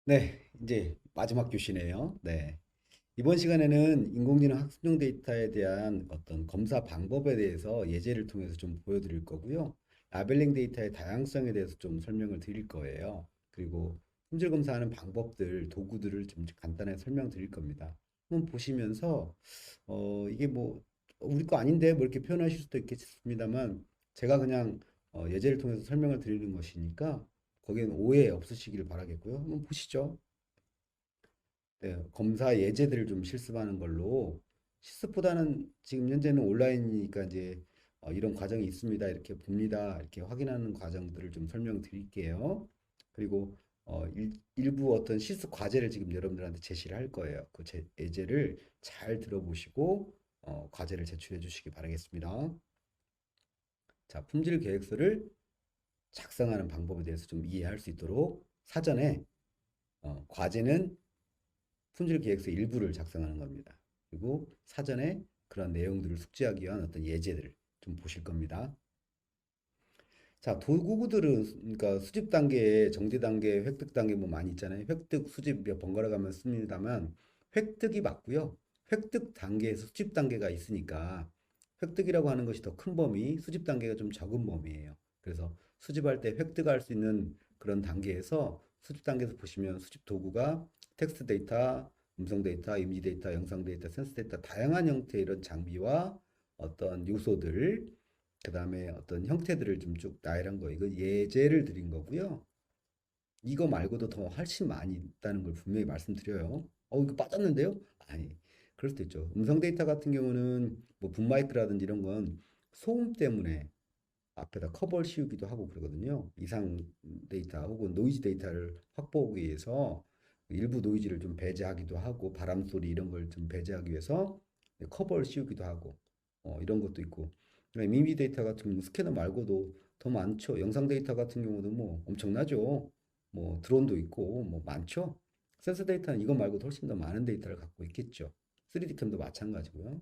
네, 이제 마지막 교시네요. 네. 이번 시간에는 인공지능 학습용 데이터에 대한 어떤 검사 방법에 대해서 예제를 통해서 좀 보여드릴 거고요. 라벨링 데이터의 다양성에 대해서 좀 설명을 드릴 거예요. 그리고 품질 검사하는 방법들, 도구들을 좀 간단하게 설명드릴 겁니다. 한번 보시면서 이게 뭐 우리 거 아닌데 뭐 이렇게 표현하실 수도 있겠습니다만 제가 그냥 예제를 통해서 설명을 드리는 것이니까 거기에는 오해 없으시기를 바라겠고요. 한번 보시죠. 네, 검사 예제들을 좀 실습하는 걸로 실습보다는 지금 현재는 온라인이니까 이제 이런 과정이 있습니다. 이렇게 봅니다. 이렇게 확인하는 과정들을 좀 설명드릴게요. 그리고 일부 어떤 실습 과제를 지금 여러분들한테 제시를 할 거예요. 그 예제를 잘 들어보시고 과제를 제출해 주시기 바라겠습니다. 자, 품질 계획서를 작성하는 방법에 대해서 좀 이해할 수 있도록 사전에 과제는 품질 계획서 일부를 작성하는 겁니다. 그리고 사전에 그런 내용들을 숙지하기 위한 어떤 예제들을 좀 보실 겁니다. 자, 도구들은 그러니까 수집 단계, 정제 단계, 획득 단계 뭐 많이 있잖아요. 획득, 수집 몇 번갈아 가면 씁니다만 획득이 맞고요. 획득 단계에서 수집 단계가 있으니까 획득이라고 하는 것이 더 큰 범위, 수집 단계가 좀 적은 범위예요. 그래서 수집할 때 획득할 수 있는 그런 단계에서 수집 단계에서 보시면 수집 도구가 텍스트 데이터, 음성 데이터, 이미지 데이터, 영상 데이터, 센스 데이터 다양한 형태의 이런 장비와 어떤 요소들 그다음에 어떤 형태들을 좀 쭉 나열한 거 이거 예제를 드린 거고요. 이거 말고도 더 훨씬 많이 있다는 걸 분명히 말씀드려요. 이거 빠졌는데요? 아니, 그럴 수도 있죠. 음성 데이터 같은 경우는 뭐 붐마이크라든지 이런 건 소음 때문에 앞에다 커버를 씌우기도 하고 그러거든요. 이상 데이터 혹은 노이즈 데이터를 확보하기 위해서 일부 노이즈를 좀 배제하기도 하고 바람 소리 이런 걸 좀 배제하기 위해서 커버를 씌우기도 하고 이런 것도 있고 이미지 데이터 같은 경우 스캐너 말고도 더 많죠. 영상 데이터 같은 경우도 뭐 엄청나죠. 뭐 드론도 있고 뭐 많죠. 센서 데이터는 이것 말고도 훨씬 더 많은 데이터를 갖고 있겠죠. 3D 캠도 마찬가지고요.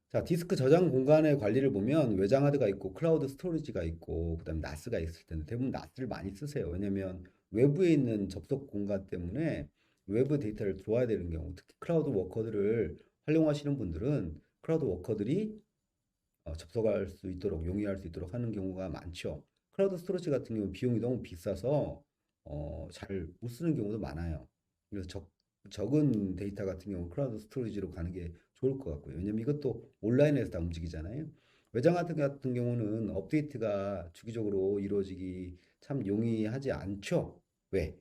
자, 디스크 저장 공간의 관리를 보면 외장 하드가 있고 클라우드 스토리지가 있고 그다음에 나스가 있을 텐데 대부분 나스를 많이 쓰세요. 왜냐면 외부에 있는 접속 공간 때문에 외부 데이터를 들어와야 되는 경우, 특히 클라우드 워커들을 활용하시는 분들은 클라우드 워커들이 접속할 수 있도록 용이할 수 있도록 하는 경우가 많죠. 클라우드 스토리지 같은 경우는 비용이 너무 비싸서 잘 못 쓰는 경우도 많아요. 그래서 적은 데이터 같은 경우 클라우드 스토리지로 가는 게 좋을 것 같고요. 왜냐면 이것도 온라인에서 다 움직이잖아요. 외장 같은 경우는 업데이트가 주기적으로 이루어지기 참 용이하지 않죠. 왜?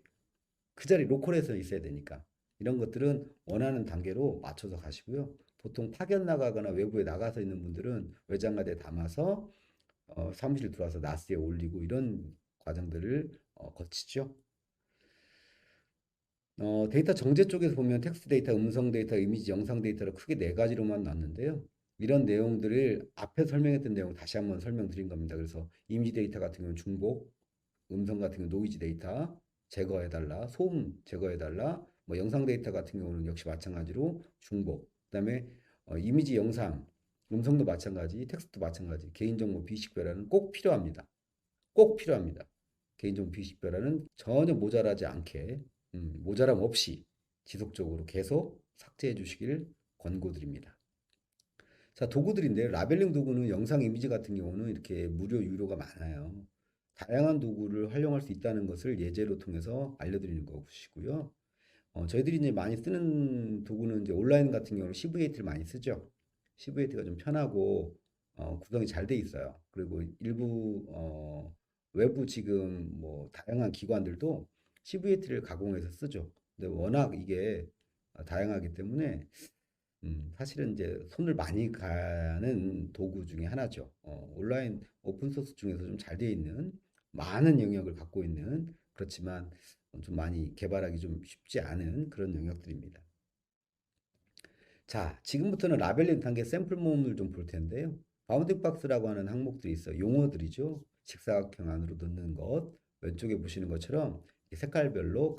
그 자리 로컬에서 있어야 되니까. 이런 것들은 원하는 단계로 맞춰서 가시고요. 보통 파견 나가거나 외부에 나가서 있는 분들은 외장하드에 담아서 사무실 들어와서 나스에 올리고 이런 과정들을 거치죠. 데이터 정제 쪽에서 보면 텍스트 데이터, 음성 데이터, 이미지, 영상 데이터를 크게 네 가지로만 놨는데요. 이런 내용들을 앞에 설명했던 내용을 다시 한번 설명드린 겁니다. 그래서 이미지 데이터 같은 경우는 중복, 음성 같은 경우 노이즈 데이터 제거해달라, 소음 제거해달라, 뭐 영상 데이터 같은 경우는 역시 마찬가지로 중복, 그다음에 이미지, 영상, 음성도 마찬가지, 텍스트도 마찬가지, 개인정보 비식별화는 꼭 필요합니다. 꼭 필요합니다. 개인정보 비식별화는 전혀 모자라지 않게 모자람 없이 지속적으로 계속 삭제해 주시길 권고드립니다. 자, 도구들인데요. 라벨링 도구는 영상 이미지 같은 경우는 이렇게 무료, 유료가 많아요. 다양한 도구를 활용할 수 있다는 것을 예제로 통해서 알려드리는 것이고요. 저희들이 이제 많이 쓰는 도구는 이제 온라인 같은 경우는 CV8를 많이 쓰죠. CV8가 좀 편하고 구성이 잘 돼 있어요. 그리고 일부 외부 지금 뭐 다양한 기관들도 CV8를 가공해서 쓰죠. 근데 워낙 이게 다양하기 때문에 사실은 이제 손을 많이 가는 도구 중에 하나죠. 온라인 오픈 소스 중에서 좀 잘 되어 있는 많은 영역을 갖고 있는 그렇지만 좀 많이 개발하기 좀 쉽지 않은 그런 영역들입니다. 자, 지금부터는 라벨링 단계 샘플 모음을 좀 볼 텐데요. 바운딩 박스라고 하는 항목들이 있어요. 용어들이죠. 직사각형 안으로 넣는 것. 왼쪽에 보시는 것처럼 색깔별로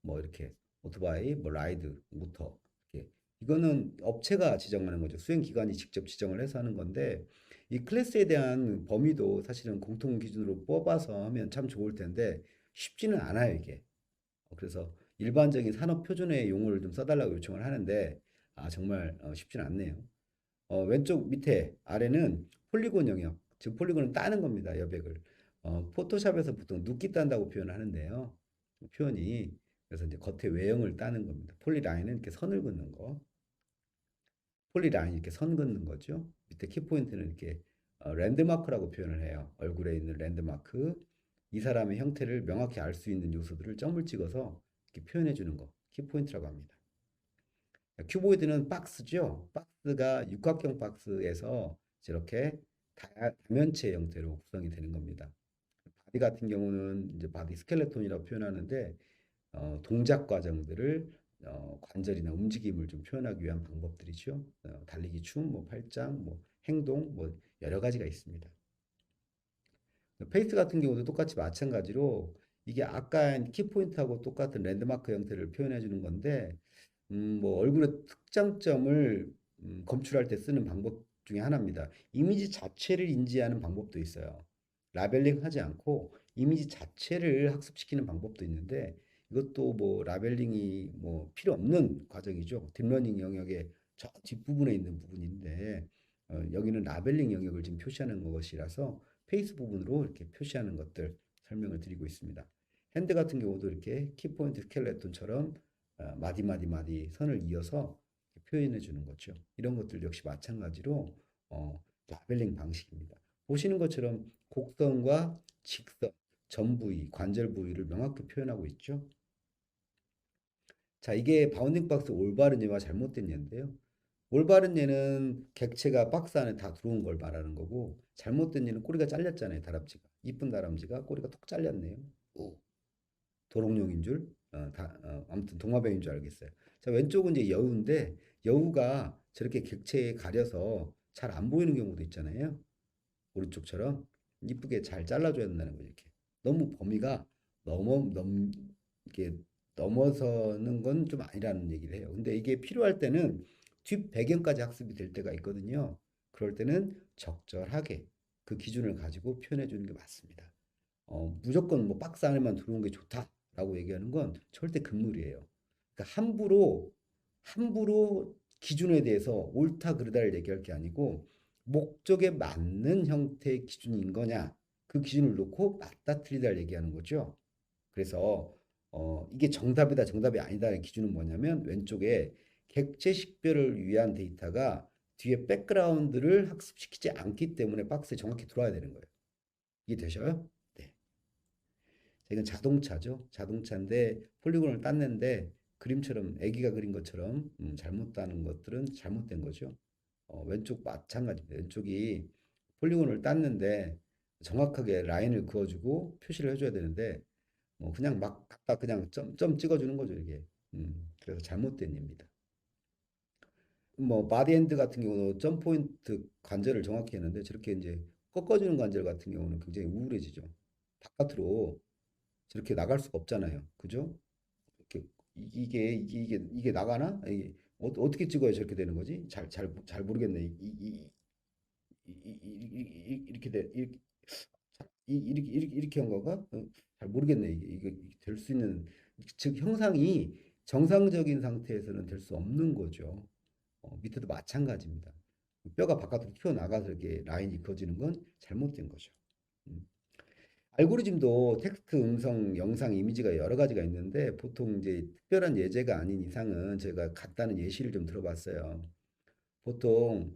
뭐 이렇게 오토바이, 뭐 라이드, 모터 이렇게 이거는 업체가 지정하는 거죠. 수행 기관이 직접 지정을 해서 하는 건데 이 클래스에 대한 범위도 사실은 공통 기준으로 뽑아서 하면 참 좋을 텐데 쉽지는 않아요, 이게. 그래서 일반적인 산업 표준의 용어를 좀 써달라고 요청을 하는데, 정말 쉽지는 않네요. 왼쪽 밑에 아래는 폴리곤 영역, 즉 폴리곤은 따는 겁니다, 여백을. 포토샵에서 보통 눕기 딴다고 표현을 하는데요. 그 표현이 그래서 이제 겉에 외형을 따는 겁니다. 폴리라인은 이렇게 선을 긋는 거, 폴리라인 이렇게 선 긋는 거죠. 밑에 키포인트는 이렇게 랜드마크라고 표현을 해요. 얼굴에 있는 랜드마크, 이 사람의 형태를 명확히 알 수 있는 요소들을 점을 찍어서 이렇게 표현해 주는 거, 키포인트라고 합니다. 큐보이드는 박스죠. 박스가 육각형 박스에서 이렇게 다면체 형태로 구성이 되는 겁니다. 바디 같은 경우는 이제 바디 스켈레톤이라고 표현하는데 동작 과정들을 관절이나 움직임을 좀 표현하기 위한 방법들이죠. 달리기 춤, 뭐 팔짱, 뭐 행동, 뭐 여러 가지가 있습니다. 페이스 같은 경우도 똑같이 마찬가지로 이게 아까 키포인트하고 똑같은 랜드마크 형태를 표현해 주는 건데 뭐 얼굴의 특장점을 검출할 때 쓰는 방법 중에 하나입니다. 이미지 자체를 인지하는 방법도 있어요. 라벨링 하지 않고 이미지 자체를 학습시키는 방법도 있는데 이것도 뭐 라벨링이 뭐 필요 없는 과정이죠. 딥러닝 영역의 저 뒷부분에 있는 부분인데 여기는 라벨링 영역을 지금 표시하는 것이라서 페이스 부분으로 이렇게 표시하는 것들 설명을 드리고 있습니다. 핸드 같은 경우도 이렇게 키포인트 스켈레톤처럼 마디 선을 이어서 표현해 주는 거죠. 이런 것들 역시 마찬가지로 라벨링 방식입니다. 보시는 것처럼 곡선과 직선, 전 부위, 관절 부위를 명확히 표현하고 있죠. 자, 이게 바운딩 박스 올바른 예와 잘못된 예인데요. 올바른 예는 객체가 박스 안에 다 들어온 걸 말하는 거고, 잘못된 예는 꼬리가 잘렸잖아요, 다람쥐가. 이쁜 다람쥐가 꼬리가 톡 잘렸네요. 오, 도롱뇽인 줄, 아무튼 동화뱀인 줄 알겠어요. 자, 왼쪽은 이제 여우인데, 여우가 저렇게 객체에 가려서 잘 안 보이는 경우도 있잖아요. 오른쪽처럼 이쁘게 잘 잘라줘야 된다는 거죠, 이렇게. 너무 범위가 이렇게 넘어서는 건 좀 아니라는 얘기를 해요. 근데 이게 필요할 때는 뒷 배경까지 학습이 될 때가 있거든요. 그럴 때는 적절하게 그 기준을 가지고 표현해 주는 게 맞습니다. 무조건 뭐 박스 안에만 들어온 게 좋다라고 얘기하는 건 절대 금물이에요. 그러니까 함부로 기준에 대해서 옳다 그르다를 얘기할 게 아니고 목적에 맞는 형태의 기준인 거냐 그 기준을 놓고 맞다 틀리다를 얘기하는 거죠. 그래서 이게 정답이다 정답이 아니다의 기준은 뭐냐면 왼쪽에 객체 식별을 위한 데이터가 뒤에 백그라운드를 학습시키지 않기 때문에 박스에 정확히 들어와야 되는 거예요. 이해되셔요? 네. 이건 자동차죠. 자동차인데 폴리곤을 땄는데 그림처럼 애기가 그린 것처럼 잘못 따는 것들은 잘못된 거죠. 왼쪽 마찬가지입니다. 왼쪽이 폴리곤을 땄는데 정확하게 라인을 그어주고 표시를 해줘야 되는데 그냥 막 갖다 그냥 점 찍어주는 거죠, 이게. 그래서 잘못된 예입니다. 뭐 바디핸드 같은 경우는 점 포인트 관절을 정확히 했는데 저렇게 이제 꺾어주는 관절 같은 경우는 굉장히 우울해지죠. 바깥으로 저렇게 나갈 수가 없잖아요. 그죠? 이렇게 이게 나가나? 이게 어떻게 찍어야 저렇게 되는 거지? 잘 모르겠네. 이렇게 이렇게 한 건가? 잘 모르겠네. 이게 될 수 있는 즉 형상이 정상적인 상태에서는 될 수 없는 거죠. 밑에도 마찬가지입니다. 뼈가 바깥으로 튀어나가서 이렇게 라인이 그어지는 건 잘못된 거죠. 음. 알고리즘도 텍스트, 음성, 영상, 이미지가 여러 가지가 있는데 보통 이제 특별한 예제가 아닌 이상은 제가 간단한 예시를 좀 들어봤어요. 보통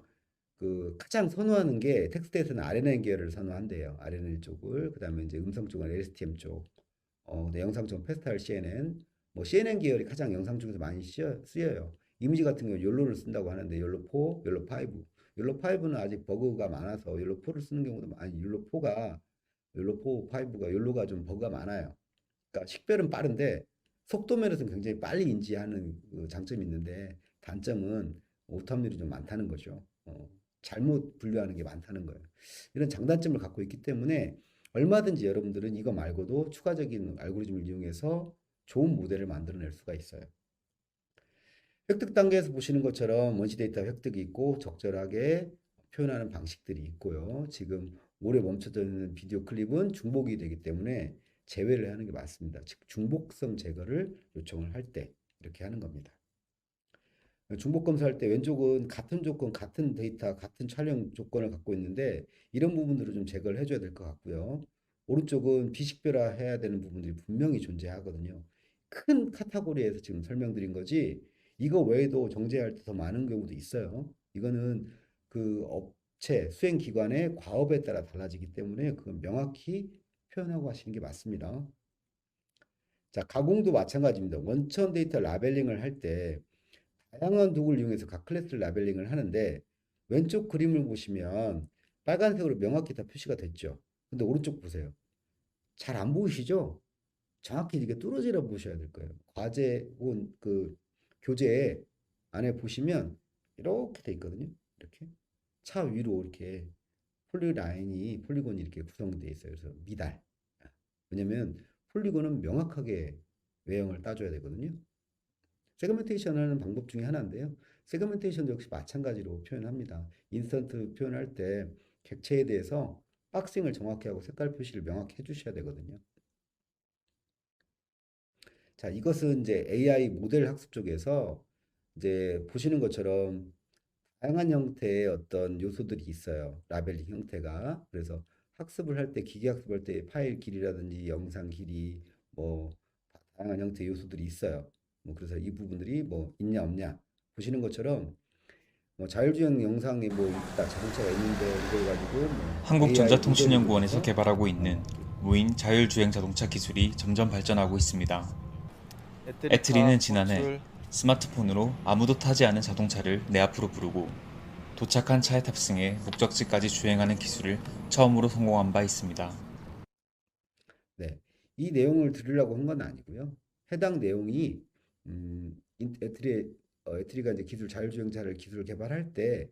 그 가장 선호하는 게 텍스트에서는 RNN 계열을 선호한대요. RNN 쪽을. 그다음에 이제 음성 쪽은 LSTM 쪽. 근데 영상 쪽은 페스탈 CNN. 뭐 CNN 계열이 가장 영상 중에서 많이 쓰여요. 이미지 같은 경우는 욜로를 쓴다고 하는데 욜로 4, 욜로 5. 욜로 5는 아직 버그가 많아서 욜로 4를 쓰는 경우도 많이 욜로 4가 욜로 4, 5가 욜로가 좀 버그가 많아요. 그러니까 식별은 빠른데 속도 면에서는 굉장히 빨리 인지하는 그 장점이 있는데 단점은 오탑률이 좀 많다는 거죠. 잘못 분류하는 게 많다는 거예요. 이런 장단점을 갖고 있기 때문에 얼마든지 여러분들은 이거 말고도 추가적인 알고리즘을 이용해서 좋은 모델을 만들어낼 수가 있어요. 획득 단계에서 보시는 것처럼 원시 데이터 획득이 있고 적절하게 표현하는 방식들이 있고요. 지금 오래 멈춰져 있는 비디오 클립은 중복이 되기 때문에 제외를 하는 게 맞습니다. 즉 중복성 제거를 요청을 할 때 이렇게 하는 겁니다. 중복 검사할 때 왼쪽은 같은 조건, 같은 데이터, 같은 촬영 조건을 갖고 있는데 이런 부분들을 좀 제거를 해줘야 될 것 같고요. 오른쪽은 비식별화 해야 되는 부분들이 분명히 존재하거든요. 큰 카테고리에서 지금 설명드린 거지 이거 외에도 정제할 때 더 많은 경우도 있어요. 이거는 그 업체, 수행기관의 과업에 따라 달라지기 때문에 그건 명확히 표현하고 하시는 게 맞습니다. 자, 가공도 마찬가지입니다. 원천 데이터 라벨링을 할때 다양한 도구를 이용해서 각 클래스를 라벨링을 하는데 왼쪽 그림을 보시면 빨간색으로 명확히 다 표시가 됐죠. 근데 오른쪽 보세요. 잘 안 보이시죠? 정확히 이게 뚫어지라 보셔야 될 거예요. 과제 혹은 그 교재 안에 보시면 이렇게 돼 있거든요. 이렇게 차 위로 이렇게 폴리곤이 이렇게 구성되어 있어요. 그래서 미달. 왜냐면 폴리곤은 명확하게 외형을 따줘야 되거든요. 세그멘테이션 하는 방법 중에 하나인데요. 세그멘테이션도 역시 마찬가지로 표현합니다. 인스턴트 표현할 때 객체에 대해서 박싱을 정확히 하고 색깔 표시를 명확히 해주셔야 되거든요. 자, 이것은 이제 AI 모델 학습 쪽에서 이제 보시는 것처럼 다양한 형태의 어떤 요소들이 있어요. 라벨링 형태가. 그래서 학습을 할 때, 기계 학습할 때 파일 길이라든지 영상 길이, 뭐 다양한 형태의 요소들이 있어요. 뭐 그래서 이 부분들이 뭐 있냐 없냐 보시는 것처럼 뭐 자율주행 영상이 뭐 있다, 자동차가 있는데 이걸 가지고 뭐 AI 모델을 한국전자통신연구원에서 이용해서 개발하고 있는 이렇게 무인 자율주행 자동차 기술이 점점 발전하고 있습니다. 애트리카 애트리는 지난해 호출. 스마트폰으로 아무도 타지 않은 자동차를 내 앞으로 부르고 도착한 차에 탑승해 목적지까지 주행하는 기술을 처음으로 성공한 바 있습니다. 네. 이 내용을 들으려고 한 건 아니고요. 해당 내용이 애트리가 이제 기술 자율주행차를 기술을 개발할 때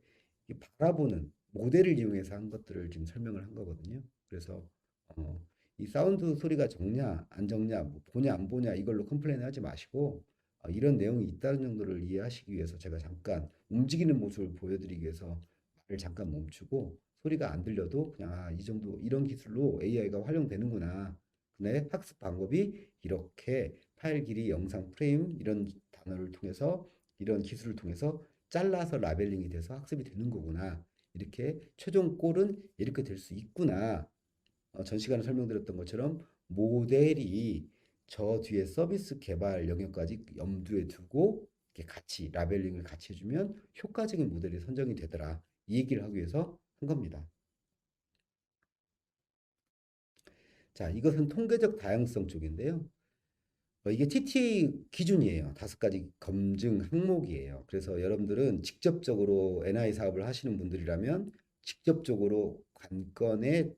이 바라보는 모델을 이용해서 한 것들을 지금 설명을 한 거거든요. 그래서 어, 이 사운드 소리가 적냐 안 적냐 뭐 보냐 안 보냐 이걸로 컴플레인 하지 마시고 이런 내용이 있다는 정도를 이해하시기 위해서 제가 잠깐 움직이는 모습을 보여드리기 위해서 말을 잠깐 멈추고 소리가 안 들려도 그냥 이 정도 이런 기술로 AI가 활용되는구나. 네, 학습 방법이 이렇게 파일 길이, 영상 프레임 이런 단어를 통해서 이런 기술을 통해서 잘라서 라벨링이 돼서 학습이 되는 거구나. 이렇게 최종 골은 이렇게 될 수 있구나. 전 시간에 설명드렸던 것처럼 모델이 저 뒤에 서비스 개발 영역까지 염두에 두고 이렇게 같이 라벨링을 같이 해주면 효과적인 모델이 선정이 되더라. 이 얘기를 하기 위해서 한 겁니다. 자, 이것은 통계적 다양성 쪽인데요. 이게 TTA 기준이에요. 5가지 검증 항목이에요. 그래서 여러분들은 직접적으로 NI 사업을 하시는 분들이라면 직접적으로 관건의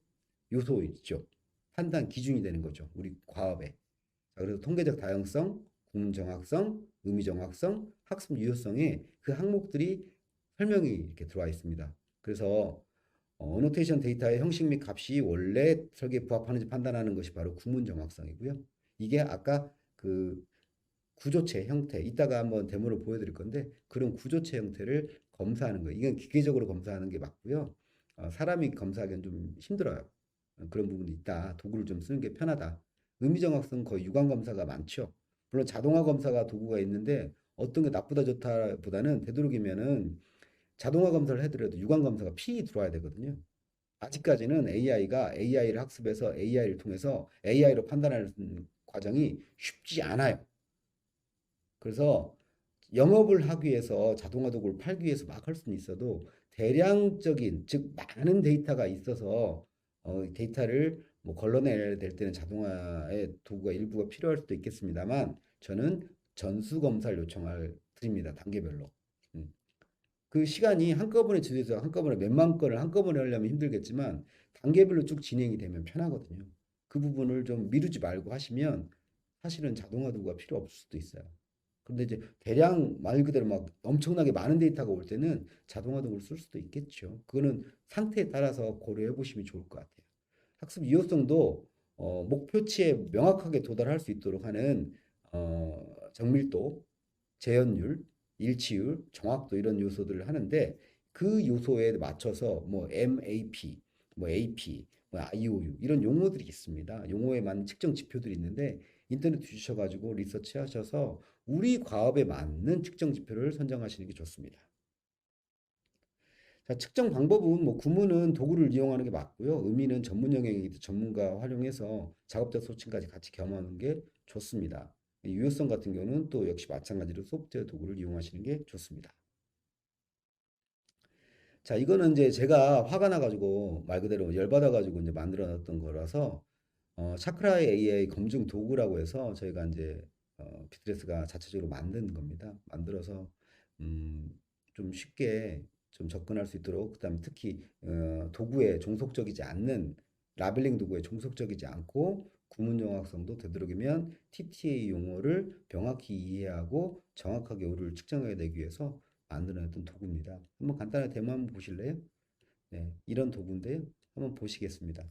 요소 있죠. 판단 기준이 되는 거죠. 우리 과업에. 자, 그래서 통계적 다양성, 구문 정확성, 의미 정확성, 학습 유효성에 그 항목들이 설명이 이렇게 들어와 있습니다. 그래서 어노테이션 데이터의 형식 및 값이 원래 설계에 부합하는지 판단하는 것이 바로 구문 정확성이고요. 이게 아까 그 구조체 형태, 이따가 한번 데모를 보여드릴 건데 그런 구조체 형태를 검사하는 거예요. 이건 기계적으로 검사하는 게 맞고요. 사람이 검사하기엔 좀 힘들어요. 그런 부분이 있다. 도구를 좀 쓰는 게 편하다. 의미정확성 거의 유관 검사가 많죠. 물론 자동화 검사가 도구가 있는데 어떤 게 나쁘다 좋다 보다는 되도록이면은 자동화 검사를 해더라도 유관 검사가 필히 들어와야 되거든요. 아직까지는 AI가 AI를 학습해서 AI를 통해서 AI로 판단하는 과정이 쉽지 않아요. 그래서 영업을 하기 위해서 자동화 도구를 팔기 위해서 막 할 수는 있어도 대량적인 즉 많은 데이터가 있어서 데이터를 뭐 걸러내야 될 때는 자동화의 도구가 일부가 필요할 수도 있겠습니다만 저는 전수 검사를 요청할 드립니다. 단계별로. 음. 그 시간이 한꺼번에 지도해서 한꺼번에 몇만 건을 한꺼번에 하려면 힘들겠지만 단계별로 쭉 진행이 되면 편하거든요. 그 부분을 좀 미루지 말고 하시면 사실은 자동화 도구가 필요 없을 수도 있어요. 근데 이제 대량 말 그대로 막 엄청나게 많은 데이터가 올 때는 자동화 도구를 쓸 수도 있겠죠. 그거는 상태에 따라서 고려해 보시면 좋을 것 같아요. 학습 유효성도 목표치에 명확하게 도달할 수 있도록 하는 정밀도, 재현율, 일치율, 정확도 이런 요소들을 하는데 그 요소에 맞춰서 뭐 MAP, 뭐 AP, 뭐 IOU 이런 용어들이 있습니다. 용어에 맞는 측정 지표들이 있는데 인터넷 뒤지셔가지고 리서치하셔서 우리 과업에 맞는 측정 지표를 선정하시는 게 좋습니다. 자, 측정 방법은 뭐 구문은 도구를 이용하는 게 맞고요. 의미는 전문 영역이기 전문가 활용해서 작업자 소침까지 같이 겸하는 게 좋습니다. 유효성 같은 경우는 또 역시 마찬가지로 소프트웨어 도구를 이용하시는 게 좋습니다. 자, 이거는 이제 제가 화가 나가지고 말 그대로 열받아가지고 이제 만들어 놨던 거라서 차크라 AI 검증 도구라고 해서 저희가 이제 비트레스가 자체적으로 만든 겁니다. 만들어서 음, 좀 쉽게 좀 접근할 수 있도록 그다음에 특히 도구에 종속적이지 않는 라벨링 도구에 종속적이지 않고 구문 정확성도 되도록이면 TTA 용어를 명확히 이해하고 정확하게 오류를 측정해내기 위해서 만들어냈던 도구입니다. 한번 간단하게 데모 한번 보실래요? 네, 이런 도구인데요. 한번 보시겠습니다.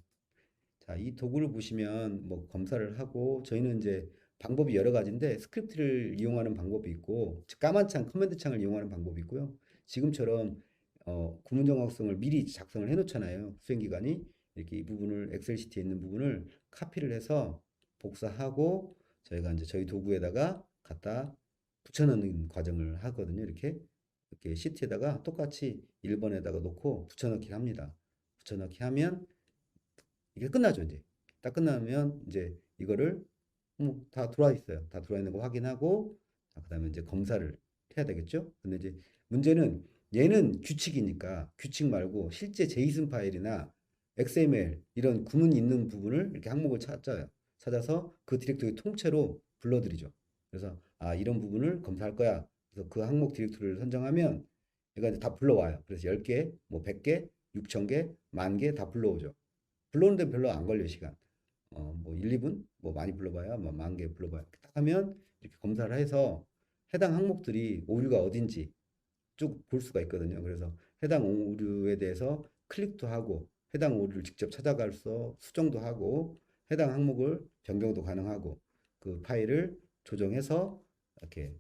자, 이 도구를 보시면 뭐 검사를 하고 저희는 이제 방법이 여러 가지인데 스크립트를 이용하는 방법이 있고 까만 창, 커맨드 창을 이용하는 방법이 있고요. 지금처럼 구문 정확성을 미리 작성을 해 놓잖아요. 수행 기간이 이렇게 이 부분을 엑셀 시트에 있는 부분을 카피를 해서 복사하고 저희가 이제 저희 도구에다가 갖다 붙여넣는 과정을 하거든요. 이렇게 시트에다가 똑같이 1번에다가 놓고 붙여넣기 합니다. 붙여넣기 하면 이게 끝나죠, 이제. 딱 끝나면 이제 이거를 다 들어와 있어요. 다 들어와 있는 거 확인하고 그다음에 이제 검사를 해야 되겠죠? 근데 이제 문제는 얘는 규칙이니까 규칙 말고 실제 제이슨 파일이나 XML 이런 구문 있는 부분을 이렇게 항목을 찾아요. 찾아서 그 디렉토리 통째로 불러들이죠. 그래서 이런 부분을 검사할 거야. 그래서 그 항목 디렉토리를 선정하면 얘가 이제 다 불러와요. 그래서 10개, 뭐 100개, 6,000개, 10,000개 다 불러오죠. 불러오는데 별로 안 걸려요, 시간. 뭐 1, 2분? 뭐 많이 불러봐야 뭐 10,000개 불러봐야. 딱 하면 이렇게 검사를 해서 해당 항목들이 오류가 어딘지 쭉 볼 수가 있거든요. 그래서 해당 오류에 대해서 클릭도 하고 해당 오류를 직접 찾아가서 수정도 하고 해당 항목을 변경도 가능하고 그 파일을 조정해서 이렇게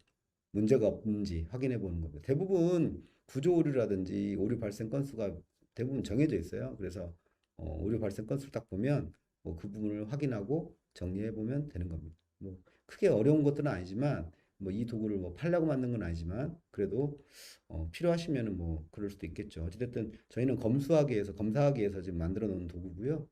문제가 없는지 확인해 보는 겁니다. 대부분 구조 오류라든지 오류 발생 건수가 대부분 정해져 있어요. 그래서 오류 발생 건수를 딱 보면 뭐 그 부분을 확인하고 정리해 보면 되는 겁니다. 뭐 크게 어려운 것들은 아니지만 뭐 이 도구를 뭐 팔려고 만든 건 아니지만 그래도 필요하시면은 뭐 그럴 수도 있겠죠. 어찌됐든 저희는 검수하기 위해서 검사하기 위해서 지금 만들어 놓은 도구고요.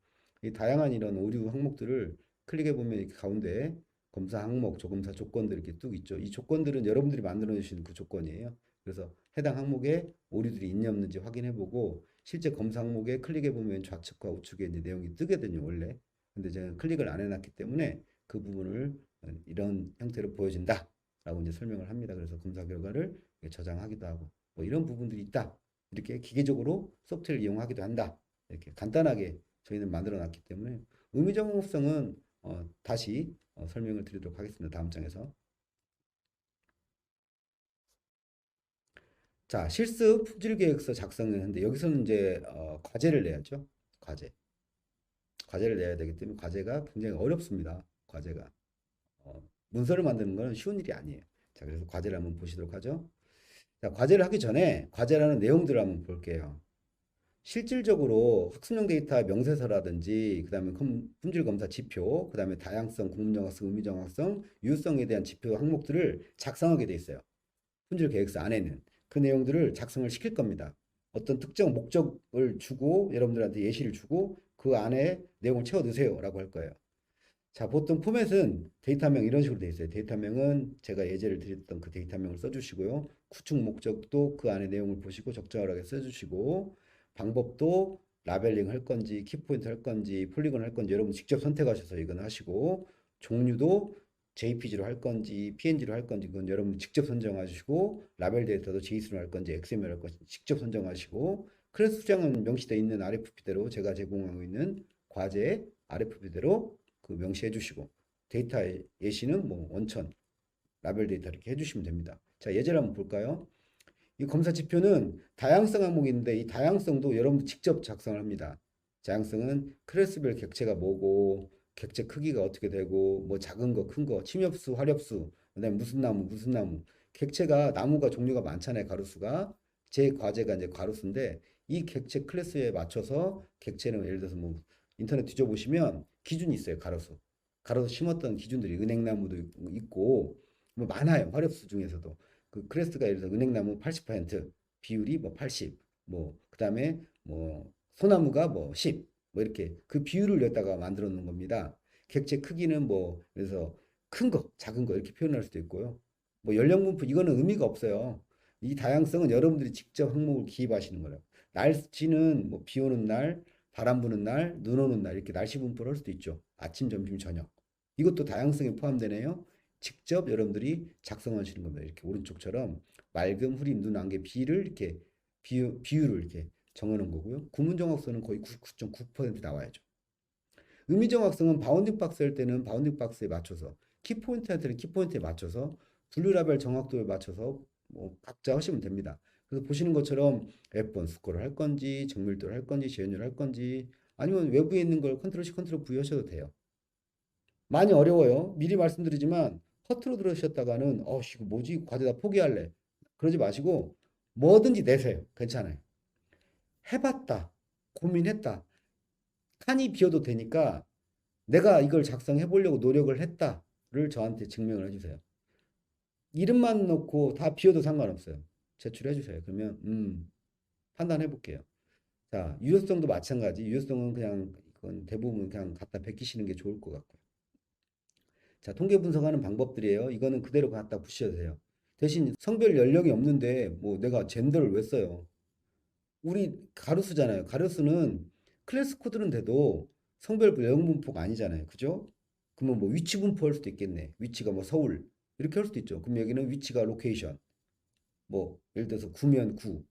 이 다양한 이런 오류 항목들을 클릭해 보면 이렇게 가운데 검사 항목, 조검사 조건들 이렇게 뚝 있죠. 이 조건들은 여러분들이 만들어 주신 그 조건이에요. 그래서 해당 항목에 오류들이 있냐 없는지 확인해 보고 실제 검사 항목에 클릭해 보면 좌측과 우측에 이제 내용이 뜨거든요, 원래. 근데 제가 클릭을 안 해놨기 때문에 그 부분을 이런 형태로 보여진다라고 이제 설명을 합니다. 그래서 검사 결과를 저장하기도 하고 뭐 이런 부분들이 있다. 이렇게 기계적으로 소프트웨어를 이용하기도 한다. 이렇게 간단하게 저희는 만들어 놨기 때문에 의미 정확성은 다시 설명을 드리도록 하겠습니다. 다음 장에서. 자, 실습 품질 계획서 작성을 했는데 여기서는 이제 과제를 내야죠. 과제. 과제를 내야 되기 때문에 과제가 굉장히 어렵습니다. 과제가. 문서를 만드는 건 쉬운 일이 아니에요. 자, 그래서 과제를 한번 보시도록 하죠. 자, 과제를 하기 전에 과제라는 내용들을 한번 볼게요. 실질적으로 학습용 데이터 명세서라든지 그다음에 품질 검사 지표, 그다음에 다양성, 구문 정확성, 의미 정확성, 유효성에 대한 지표 항목들을 작성하게 돼 있어요. 품질 계획서 안에는 그 내용들을 작성을 시킬 겁니다. 어떤 특정 목적을 주고 여러분들한테 예시를 주고 그 안에 내용을 채워 넣으세요라고 할 거예요. 자, 보통 포맷은 데이터명 이런 식으로 되어 있어요. 데이터명은 제가 예제를 드렸던 그 데이터명을 써주시고요. 구축 목적도 그 안에 내용을 보시고 적절하게 써주시고 방법도 라벨링 할 건지 키포인트 할 건지 폴리곤 할 건지 여러분 직접 선택하셔서 이건 하시고 종류도 JPG로 할 건지 PNG로 할 건지 그건 여러분 직접 선정하시고 라벨 데이터도 JSON으로 할 건지 XML 할 건지 직접 선정하시고 클래스 수량은 명시되어 있는 RFP대로 제가 제공하고 있는 과제 RFP대로 그 명시해 주시고 데이터 예시는 뭐 원천 라벨 데이터 이렇게 해주시면 됩니다. 자, 예제를 한번 볼까요? 이 검사 지표는 다양성 항목이 있는데 이 다양성도 여러분 직접 작성을 합니다. 다양성은 클래스별 객체가 뭐고 객체 크기가 어떻게 되고 뭐 작은 거, 큰 거, 침엽수, 화렵수, 그다음에 무슨 나무 객체가 나무가 종류가 많잖아요. 가로수가 제 과제가 이제 가로수인데 이 객체 클래스에 맞춰서 객체는 예를 들어서 뭐 인터넷 뒤져보시면 기준이 있어요. 가로수. 가로수 심었던 기준들이 은행나무도 있고 뭐 많아요. 화렵수 중에서도. 그 크레스트가 예를 들어서 은행나무 80% 비율이 뭐 80, 뭐 그다음에 뭐 소나무가 뭐 10, 뭐 이렇게 그 비율을 여기다가 만들어 놓은 겁니다. 객체 크기는 뭐 그래서 큰 거, 작은 거 이렇게 표현할 수도 있고요. 뭐 연령 분포 이거는 의미가 없어요. 이 다양성은 여러분들이 직접 항목을 기입하시는 거예요. 날씨는 뭐 비 오는 날, 바람 부는 날, 눈 오는 날 이렇게 날씨 분포를 할 수도 있죠. 아침, 점심, 저녁. 이것도 다양성에 포함되네요. 직접 여러분들이 작성하시는 겁니다. 이렇게 오른쪽처럼 맑음, 흐림, 눈, 안개, 비를 이렇게 비율을 이렇게 정해놓은 거고요. 구문정확수는 거의 99.9% 나와야죠. 의미정확성은 바운딩 박스 할 때는 바운딩 박스에 맞춰서 키포인트한테는 키포인트에 맞춰서 분류라벨 정확도에 맞춰서 뭐 각자 하시면 됩니다. 그래서 보시는 것처럼 F1 스코어를 할 건지 정밀도를 할 건지 재현율을 할 건지 아니면 외부에 있는 걸 컨트롤 C 컨트롤 V 하셔도 돼요. 많이 어려워요. 미리 말씀드리지만 허투루 들으셨다가는 이거 뭐지? 과제 다 포기할래. 그러지 마시고 뭐든지 내세요. 괜찮아요. 해봤다. 고민했다. 칸이 비어도 되니까 내가 이걸 작성해 보려고 노력을 했다를 저한테 증명을 해주세요. 이름만 넣고 다 비워도 상관없어요. 제출해 주세요. 그러면 판단해 볼게요. 자, 유효성도 마찬가지. 유효성은 그냥 이건 대부분 그냥 갖다 베끼시는 게 좋을 것 같고요. 자, 통계 분석하는 방법들이에요. 이거는 그대로 갖다 붙여도 돼요. 대신 성별 연령이 없는데 뭐 내가 젠더를 왜 써요? 우리 가로수잖아요. 가로수는 클래스 코드는 돼도 성별 연령 분포가 아니잖아요. 그죠? 그러면 뭐 위치 분포할 수도 있겠네. 위치가 뭐 서울 이렇게 할 수도 있죠. 그럼 여기는 위치가 로케이션. 뭐 예를 들어서 구면 구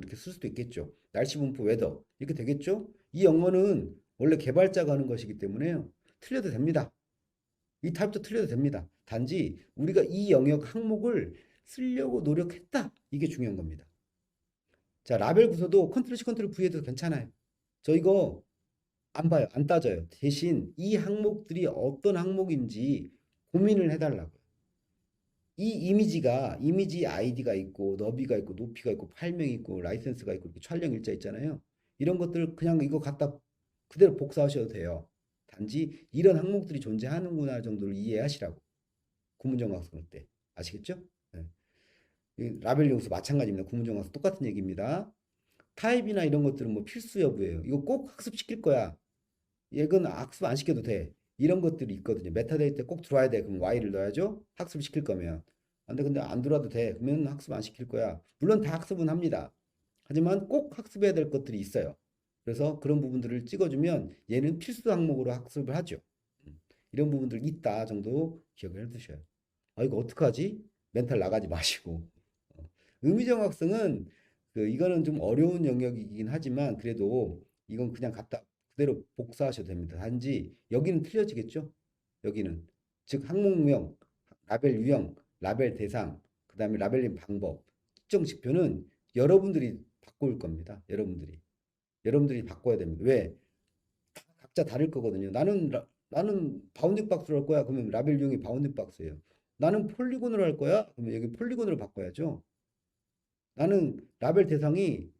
이렇게 쓸 수도 있겠죠. 날씨 분포 웨더 이렇게 되겠죠? 이 영어는 원래 개발자가 하는 것이기 때문에요. 틀려도 됩니다. 이 타입도 틀려도 됩니다. 단지 우리가 이 영역 항목을 쓰려고 노력했다. 이게 중요한 겁니다. 자, 라벨 구조도 컨트롤 C 컨트롤 V 해도 괜찮아요. 저 이거 안 봐요. 안 따져요. 대신 이 항목들이 어떤 항목인지 고민을 해달라고요. 이 이미지 아이디가 있고 너비가 있고 높이가 있고 팔명이 있고 라이센스가 있고 이렇게 촬영 일자 있잖아요. 이런 것들 그냥 이거 갖다 그대로 복사하셔도 돼요. 단지 이런 항목들이 존재하는구나 정도를 이해하시라고. 구문정확성 때. 아시겠죠? 네. 라벨 용수 마찬가지입니다. 구문정확성 똑같은 얘기입니다. 타입이나 이런 것들은 뭐 필수 여부예요. 이거 꼭 학습시킬 거야. 이건 학습 안 시켜도 돼. 이런 것들이 있거든요. 메타데이터 꼭 들어와야 돼. 그럼 Y를 넣어야죠. 학습시킬 거면. 근데 안 들어와도 돼. 그러면 학습 안 시킬 거야. 물론 다 학습은 합니다. 하지만 꼭 학습해야 될 것들이 있어요. 그래서 그런 부분들을 찍어주면 얘는 필수 항목으로 학습을 하죠. 이런 부분들 있다 정도 기억을 해두셔요. 이거 어떡하지? 멘탈 나가지 마시고. 의미정확성은 이거는 좀 어려운 영역이긴 하지만 그래도 이건 그냥 갖다 그대로 복사하셔도 됩니다. 단지 여기는 틀려지겠죠? 여기는 즉 항목명, 라벨 유형, 라벨 대상, 그다음에 라벨링 방법, 특정 지표는 여러분들이 바꿀 겁니다. 여러분들이 바꿔야 됩니다. 왜? 각자 다를 거거든요. 나는 바운딩 박스로 할 거야. 그러면 라벨 유형이 바운딩 박스예요. 나는 폴리곤으로 할 거야. 그러면 여기 폴리곤으로 바꿔야죠. 나는 라벨 대상이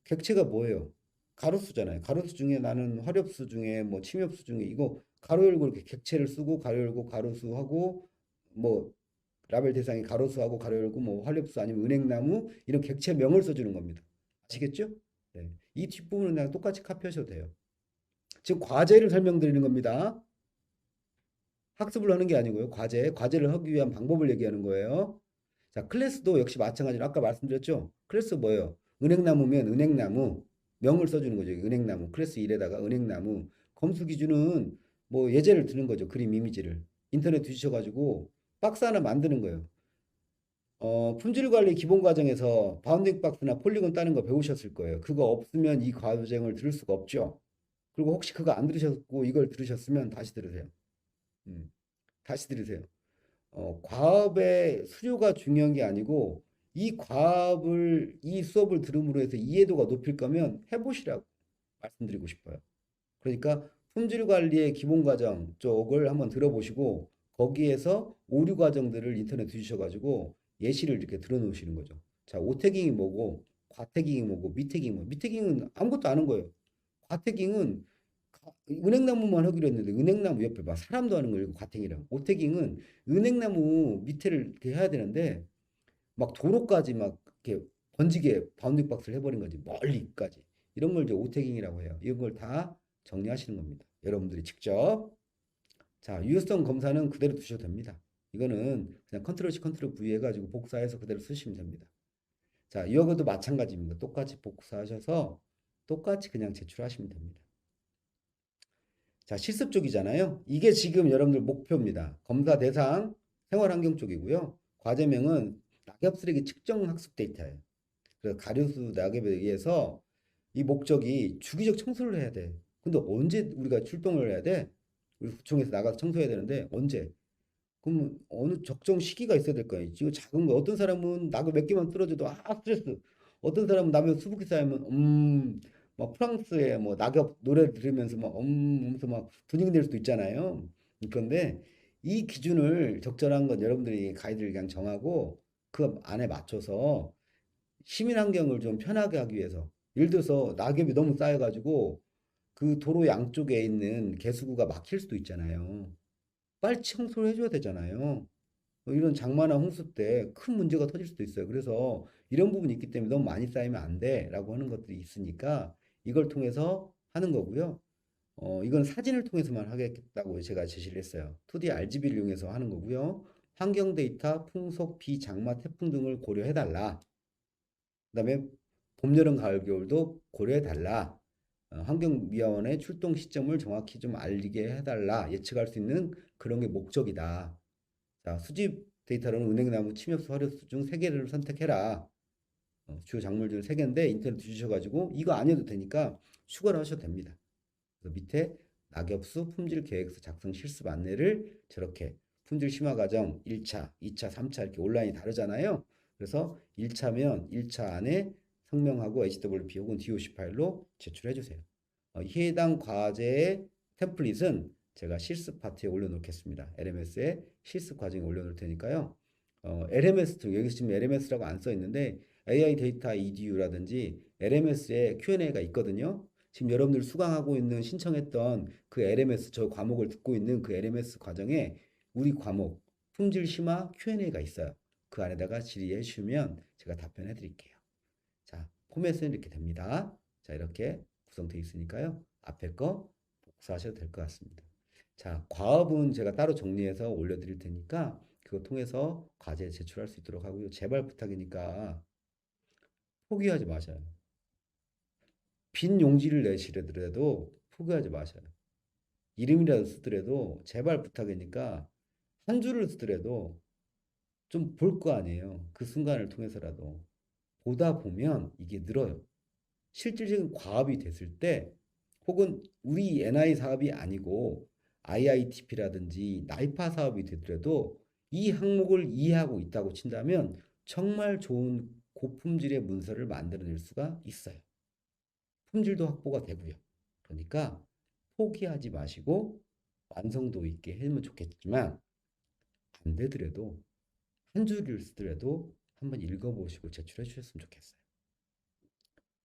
객체가 뭐예요? 가로수잖아요. 가로수 중에 나는 화렵수 중에 뭐 침엽수 중에 이거 가로 열고 이렇게 객체를 쓰고 가로 열고 가로수하고 뭐 라벨 대상이 가로수하고 가로 열고 뭐 화렵수 아니면 은행나무 이런 객체명을 써주는 겁니다. 아시겠죠? 네. 이 뒷부분은 그냥 똑같이 카피하셔도 돼요. 지금 과제를 설명드리는 겁니다. 학습을 하는 게 아니고요. 과제를 하기 위한 방법을 얘기하는 거예요. 자, 클래스도 역시 마찬가지로 아까 말씀드렸죠? 클래스 뭐예요? 은행나무면 은행나무 명을 써주는 거죠. 은행나무 클래스 1에다가 은행나무 검수 기준은 뭐 예제를 드는 거죠. 그림 이미지를 인터넷 뒤지셔가지고 박스 하나 만드는 거예요. 품질 관리 기본 과정에서 바운딩 박스나 폴리곤 따는 거 배우셨을 거예요. 그거 없으면 이 과정을 들을 수가 없죠. 그리고 혹시 그거 안 들으셨고 이걸 들으셨으면 다시 들으세요. 음, 다시 들으세요. 과업의 수료가 중요한 게 아니고 이 수업을 들음으로 해서 이해도가 높일 거면 해보시라고 말씀드리고 싶어요. 그러니까 품질 관리의 기본 과정 쪽을 한번 들어보시고 거기에서 오류 과정들을 인터넷 뒤지셔가지고 예시를 이렇게 들어놓으시는 거죠. 자, 오태깅이 뭐고, 과태깅이 뭐고, 미태깅이 뭐. 미태깅은 아무것도 아는 거예요. 과태깅은 은행나무만 하기로 했는데 은행나무 옆에 막 사람도 하는 걸 과탱이라고. 오태깅은 은행나무 밑에를 이렇게 해야 되는데 막 도로까지 막 이렇게 번지게 바운딩 박스를 해버린 거지. 멀리까지. 이런 걸 이제 오태깅이라고 해요. 이런 걸 다 정리하시는 겁니다. 여러분들이 직접. 자, 유효성 검사는 그대로 두셔도 됩니다. 이거는 그냥 컨트롤 C 컨트롤 V 해가지고 복사해서 그대로 쓰시면 됩니다. 자, 이거도 마찬가지입니다. 똑같이 복사하셔서 똑같이 그냥 제출하시면 됩니다. 자, 실습 쪽이잖아요. 이게 지금 여러분들 목표입니다. 검사 대상 생활환경 쪽이고요. 과제명은 낙엽 쓰레기 측정 학습 데이터예요. 그래서 가류수 낙엽에 의해서 이 목적이 주기적 청소를 해야 돼. 근데 언제 우리가 출동을 해야 돼? 우리 구청에서 나가서 청소해야 되는데 언제? 그럼 어느 적정 시기가 있어야 될 거 아니에요. 지금 작은 거 어떤 사람은 낙엽 몇 개만 떨어져도 스트레스. 어떤 사람은 낙엽 수북히 쌓이면 막 프랑스의 뭐 낙엽 노래 들으면서 막 하면서 막 분위기 낼 수도 있잖아요. 그런데 이 기준을 적절한 건 여러분들이 가이드를 그냥 정하고 그 안에 맞춰서 시민 환경을 좀 편하게 하기 위해서 예를 들어서 낙엽이 너무 쌓여가지고 그 도로 양쪽에 있는 개수구가 막힐 수도 있잖아요. 빨리 청소를 해줘야 되잖아요. 이런 장마나 홍수 때 큰 문제가 터질 수도 있어요. 그래서 이런 부분이 있기 때문에 너무 많이 쌓이면 안 돼라고 하는 것들이 있으니까 이걸 통해서 하는 거고요. 이건 사진을 통해서만 하겠다고 제가 제시를 했어요. 2D RGB를 이용해서 하는 거고요. 환경 데이터, 풍속, 비, 장마, 태풍 등을 고려해달라. 그다음에 봄, 여름, 가을, 겨울도 고려해달라. 환경미화원의 출동 시점을 정확히 좀 알리게 해달라. 예측할 수 있는 그런 게 목적이다. 자, 수집 데이터로는 은행나무, 침엽수, 화료수 중 3개를 선택해라. 주요 작물 중 3개인데 인터넷 주셔가지고 이거 아니어도 되니까 추가를 하셔도 됩니다. 그래서 밑에 낙엽수 품질 계획서 작성 실습 안내를 저렇게 품질 심화 과정 1차, 2차, 3차 이렇게 온라인이 다르잖아요. 그래서 1차면 1차 안에 성명하고 HWP 혹은 DOC 파일로 제출해 주세요. 해당 과제의 템플릿은 제가 실습 파트에 올려놓겠습니다. LMS에 실습 과정에 올려놓을 테니까요. LMS 여기 지금 LMS라고 안 써 있는데 AI 데이터 EDU라든지 LMS에 Q&A가 있거든요. 지금 여러분들 수강하고 있는 신청했던 그 LMS 저 과목을 듣고 있는 그 LMS 과정에 우리 과목 품질 심화 Q&A가 있어요. 그 안에다가 질의해 주시면 제가 답변해 드릴게요. 자, 포맷은 이렇게 됩니다. 자, 이렇게 구성되어 있으니까요. 앞에 거 복사하셔도 될 것 같습니다. 자, 과업은 제가 따로 정리해서 올려드릴 테니까 그거 통해서 과제 제출할 수 있도록 하고요. 제발 부탁이니까 포기하지 마셔요. 빈 용지를 내시더라도 포기하지 마셔요. 이름이라도 쓰더라도 제발 부탁이니까 한 줄을 쓰더라도 좀 볼 거 아니에요. 그 순간을 통해서라도 보다 보면 이게 늘어요. 실질적인 과업이 됐을 때 혹은 우리 NI 사업이 아니고 IITP라든지 나이파 사업이 되더라도 이 항목을 이해하고 있다고 친다면 정말 좋은 고품질의 문서를 만들어낼 수가 있어요. 품질도 확보가 되고요. 그러니까 포기하지 마시고 완성도 있게 하면 좋겠지만 안 되더라도 한 줄을 쓰더라도 한번 읽어보시고 제출해 주셨으면 좋겠어요.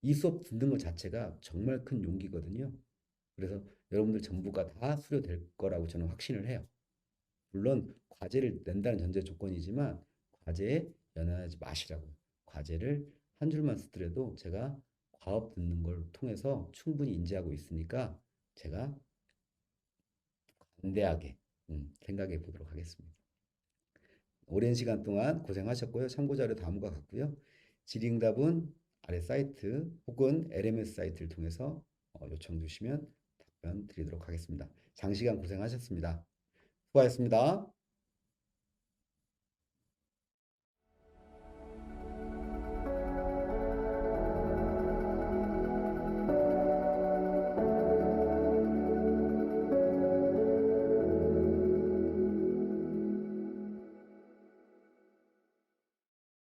이 수업 듣는 것 자체가 정말 큰 용기거든요. 그래서 여러분들 전부가 다 수료될 거라고 저는 확신을 해요. 물론 과제를 낸다는 전제 조건이지만 과제에 연연하지 마시라고. 과제를 한 줄만 쓰더라도 제가 과업 듣는 걸 통해서 충분히 인지하고 있으니까 제가 관대하게 생각해 보도록 하겠습니다. 오랜 시간 동안 고생하셨고요. 참고자료 다음과 같고요. 질의응답은 아래 사이트 혹은 LMS 사이트를 통해서 요청 주시면 답변 드리도록 하겠습니다. 장시간 고생하셨습니다. 수고하셨습니다.